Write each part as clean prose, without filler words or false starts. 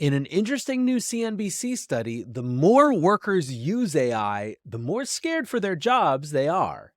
In an interesting new CNBC study, the more workers use AI, the more scared for their jobs they are.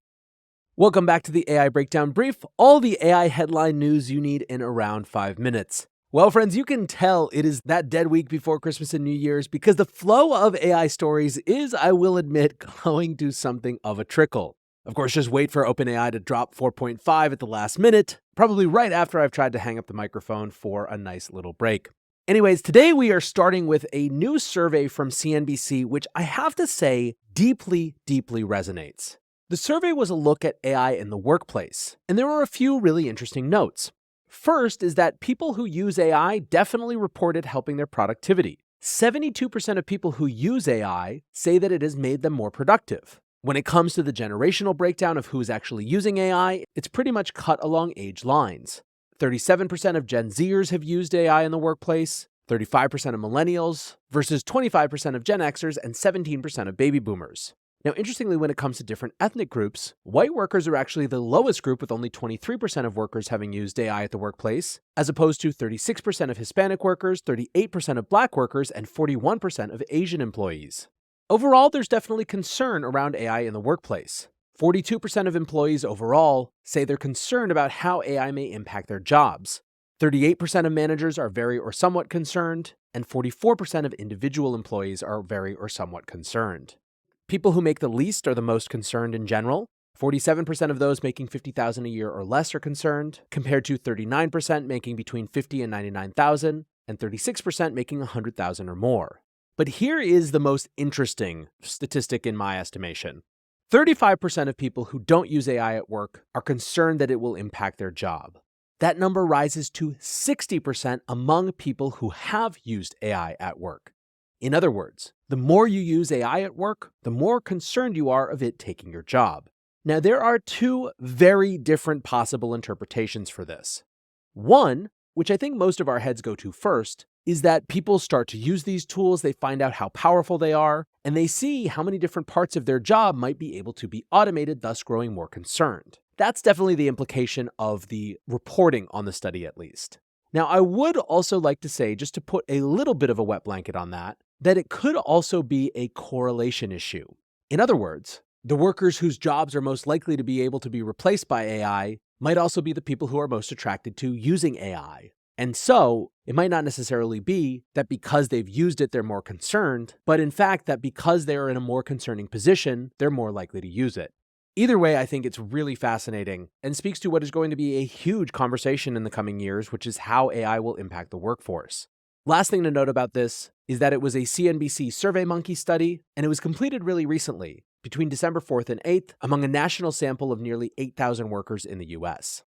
Welcome back to the AI Breakdown Brief, all the AI headline news you need in around 5 minutes. Well, friends, you can tell it is that dead week before Christmas and New Year's because the flow of AI stories is, I will admit, going to something of a trickle. Of course, just wait for OpenAI to drop 4.5 at the last minute, probably right after I've tried to hang up the microphone for a nice little break. Anyways, today we are starting with a new survey from CNBC, which I have to say deeply resonates. The survey was a look at AI in the workplace, and there were a few really interesting notes. First is that people who use AI definitely reported helping their productivity. 72% of people who use AI say that it has made them more productive. When it comes to the generational breakdown of who is actually using AI, it's pretty much cut along age lines. 37% of Gen Zers have used AI in the workplace, 35% of millennials, versus 25% of Gen Xers and 17% of baby boomers. Now, interestingly, when it comes to different ethnic groups, white workers are actually the lowest group with only 23% of workers having used AI at the workplace, as opposed to 36% of Hispanic workers, 38% of Black workers, and 41% of Asian employees. Overall, there's definitely concern around AI in the workplace. 42% of employees overall say they're concerned about how AI may impact their jobs. 38% of managers are very or somewhat concerned, and 44% of individual employees are very or somewhat concerned. People who make the least are the most concerned in general. 47% of those making $50,000 a year or less are concerned, compared to 39% making between $50,000 and $99,000, and 36% making $100,000 or more. But here is the most interesting statistic in my estimation. 35% of people who don't use AI at work are concerned that it will impact their job. That number rises to 60% among people who have used AI at work. In other words, the more you use AI at work, the more concerned you are of it taking your job. Now, there are two very different possible interpretations for this. One, which I think most of our heads go to first, is that people start to use these tools, they find out how powerful they are, and they see how many different parts of their job might be able to be automated, thus growing more concerned. That's definitely the implication of the reporting on the study, at least. Now, I would also like to say, just to put a little bit of a wet blanket on that it could also be a correlation issue. In other words, the workers whose jobs are most likely to be able to be replaced by AI might also be the people who are most attracted to using AI. And so, it might not necessarily be that because they've used it, they're more concerned, but in fact that because they're in a more concerning position, they're more likely to use it. Either way, I think it's really fascinating and speaks to what is going to be a huge conversation in the coming years, which is how AI will impact the workforce. Last thing to note about this is that it was a CNBC Survey Monkey study, and it was completed really recently, between December 4th and 8th, among a national sample of nearly 8,000 workers in the US.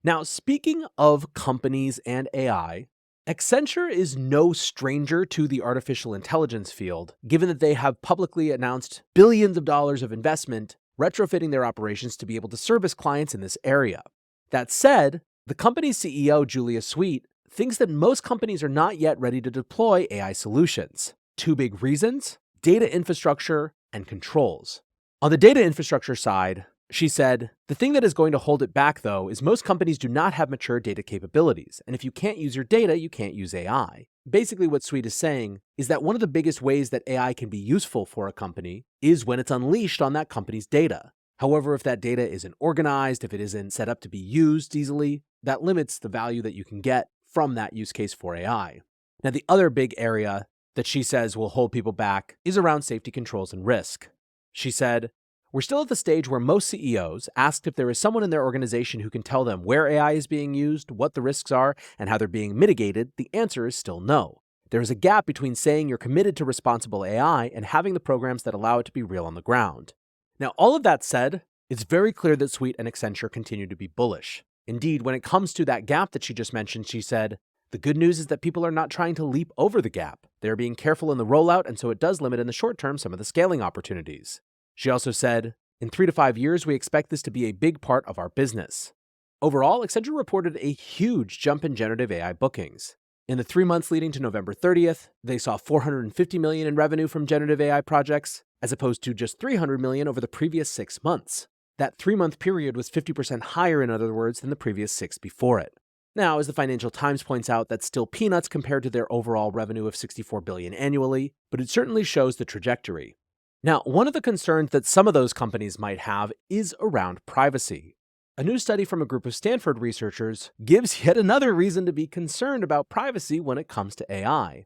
Now, speaking of companies and AI, Accenture is no stranger to the artificial intelligence field, given that they have publicly announced billions of dollars of investment retrofitting their operations to be able to service clients in this area. That said, the company's CEO, Julia Sweet, thinks that most companies are not yet ready to deploy AI solutions. Two big reasons: data infrastructure and controls. On the data infrastructure side, she said, the thing that is going to hold it back, though, is most companies do not have mature data capabilities, and if you can't use your data, you can't use AI. Basically, what Sweet is saying is that one of the biggest ways that AI can be useful for a company is when it's unleashed on that company's data. However, if that data isn't organized, if it isn't set up to be used easily, that limits the value that you can get from that use case for AI. Now, the other big area that she says will hold people back is around safety controls and risk. She said, we're still at the stage where most CEOs, asked if there is someone in their organization who can tell them where AI is being used, what the risks are, and how they're being mitigated, the answer is still no. There is a gap between saying you're committed to responsible AI and having the programs that allow it to be real on the ground. Now, all of that said, it's very clear that Sweet and Accenture continue to be bullish. Indeed, when it comes to that gap that she just mentioned, she said, the good news is that people are not trying to leap over the gap. They're being careful in the rollout, and so it does limit in the short term some of the scaling opportunities. She also said, in 3 to 5 years, we expect this to be a big part of our business. Overall, Accenture reported a huge jump in generative AI bookings. In the 3 months leading to November 30th, they saw $450 million in revenue from generative AI projects, as opposed to just $300 million over the previous 6 months. That 3-month period was 50% higher, in other words, than the previous 6 before it. Now, as the Financial Times points out, that's still peanuts compared to their overall revenue of $64 billion annually, but it certainly shows the trajectory. Now, one of the concerns that some of those companies might have is around privacy. A new study from a group of Stanford researchers gives yet another reason to be concerned about privacy when it comes to AI.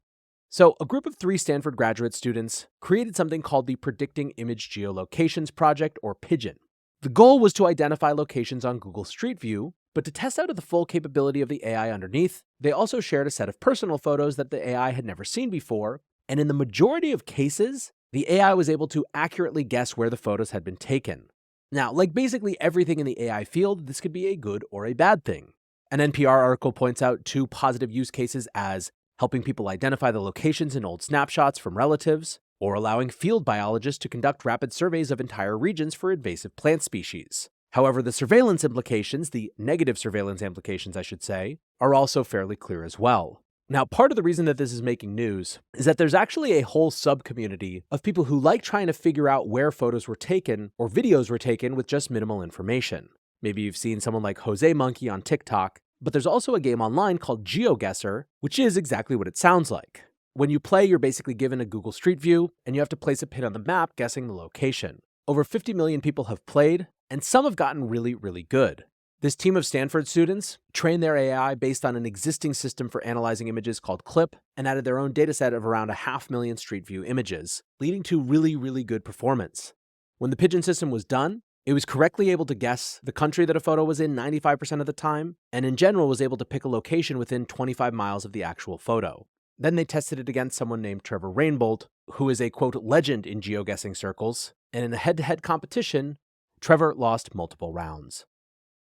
So, a group of 3 Stanford graduate students created something called the Predicting Image Geolocations Project, or PIGEon. The goal was to identify locations on Google Street View, but to test out the full capability of the AI underneath, they also shared a set of personal photos that the AI had never seen before, and in the majority of cases, the AI was able to accurately guess where the photos had been taken. Now, like basically everything in the AI field, this could be a good or a bad thing. An NPR article points out 2 positive use cases as helping people identify the locations in old snapshots from relatives, or allowing field biologists to conduct rapid surveys of entire regions for invasive plant species. However, the surveillance implications, the negative surveillance implications, I should say, are also fairly clear as well. Now, part of the reason that this is making news is that there's actually a whole sub-community of people who like trying to figure out where photos were taken or videos were taken with just minimal information. Maybe you've seen someone like Jose Monkey on TikTok, but there's also a game online called GeoGuessr, which is exactly what it sounds like. When you play, you're basically given a Google Street View, and you have to place a pin on the map guessing the location. Over 50 million people have played, and some have gotten really, really good. This team of Stanford students trained their AI based on an existing system for analyzing images called CLIP, and added their own dataset of around 500,000 Street View images, leading to really, really good performance. When the PIGEon system was done, it was correctly able to guess the country that a photo was in 95% of the time, and in general was able to pick a location within 25 miles of the actual photo. Then they tested it against someone named Trevor Rainbolt, who is a, quote, legend in geoguessing circles, and in a head-to-head competition, Trevor lost multiple rounds.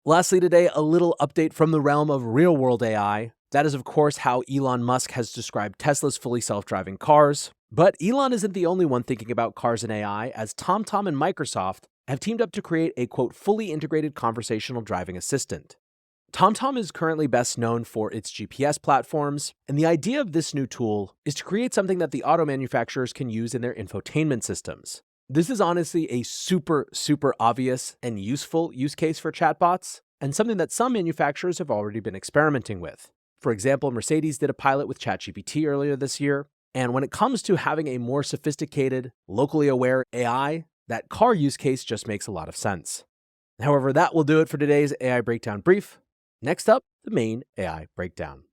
Lastly today, a little update from the realm of real-world AI. That is, of course, how Elon Musk has described Tesla's fully self-driving cars. But Elon isn't the only one thinking about cars and AI, as TomTom and Microsoft have teamed up to create a, quote, fully integrated conversational driving assistant. TomTom is currently best known for its GPS platforms, and the idea of this new tool is to create something that the auto manufacturers can use in their infotainment systems. This is honestly a super obvious and useful use case for chatbots, and something that some manufacturers have already been experimenting with. For example, Mercedes did a pilot with ChatGPT earlier this year, and when it comes to having a more sophisticated, locally aware AI, that car use case just makes a lot of sense. However, that will do it for today's AI Breakdown Brief. Next up, the main AI Breakdown.